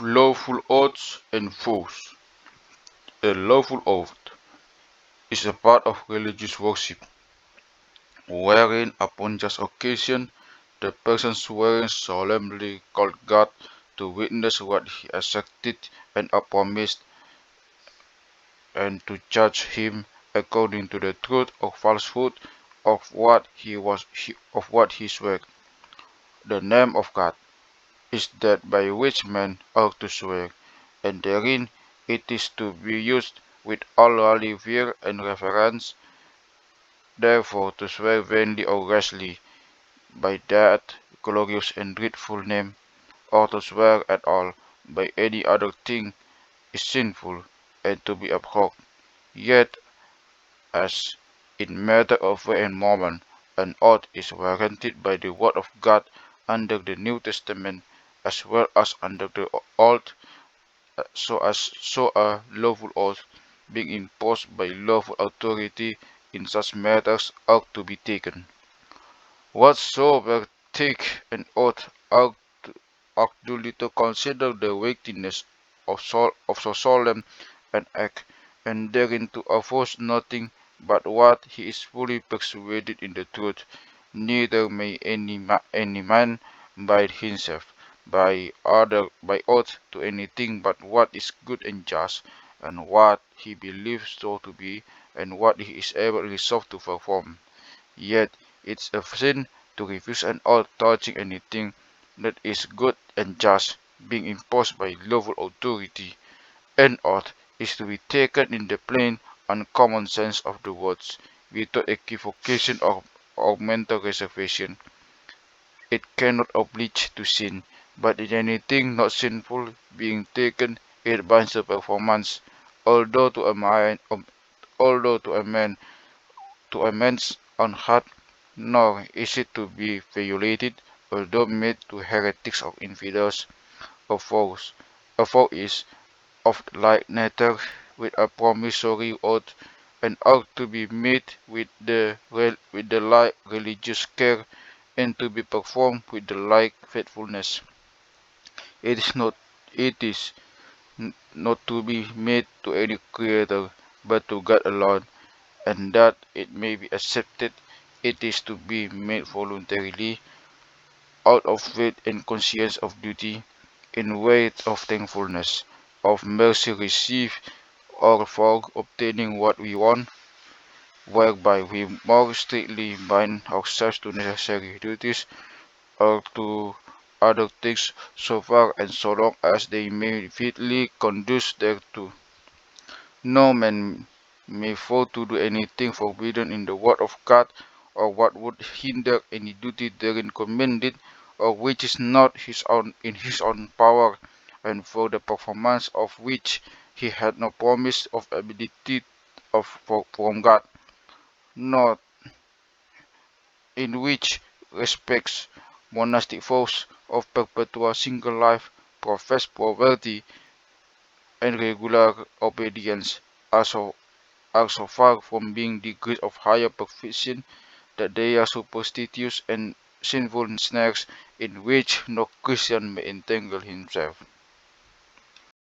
Lawful oaths and vows. A lawful oath is a part of religious worship, wherein upon just occasion the person swearing solemnly called God to witness what he accepted and promised, and to judge him according to the truth or falsehood of what he swore. The name of God is that by which men ought to swear, and therein it is to be used with all holy fear and reverence. Therefore to swear vainly or rashly by that glorious and dreadful name, or to swear at all by any other thing, is sinful and to be abhorred. Yet as in matter of way and moment, an oath is warranted by the word of God under the New Testament as well as under the Old, so a lawful oath, being imposed by lawful authority in such matters, ought to be taken. Whatsoever take an oath ought duly to consider the weightiness of so solemn an act, and therein to oppose nothing but what he is fully persuaded in the truth. Neither may any man bind himself by oath to anything but what is good and just, and what he believes so to be, and what he is able resolved to perform. Yet it is a sin to refuse an oath touching anything that is good and just, being imposed by lawful authority. An oath is to be taken in the plain and common sense of the words, without equivocation or mental reservation. It cannot oblige to sin, but in anything not sinful being taken, it binds the performance, although to a although to a man's own heart, nor is it to be violated, although made to heretics or infidels. A vows. A vow is of like nature with a promissory oath, and ought to be made with the like religious care, and to be performed with the like faithfulness. It is not it is not to be made to any creator, but to God alone, and that it may be accepted, it is to be made voluntarily, out of faith and conscience of duty, in way of thankfulness, of mercy received, or for obtaining what we want, whereby we more strictly bind ourselves to necessary duties, or to other things, so far and so long as they may fitly conduce thereto. No man may fail to do anything forbidden in the word of God, or what would hinder any duty therein commanded, or which is not his own in his own power, and for the performance of which he had no promise of ability from God, not in which respects monastic vows of perpetual single life, professed poverty, and regular obedience are so far from being degrees of higher perfection that they are superstitious and sinful snares in which no Christian may entangle himself.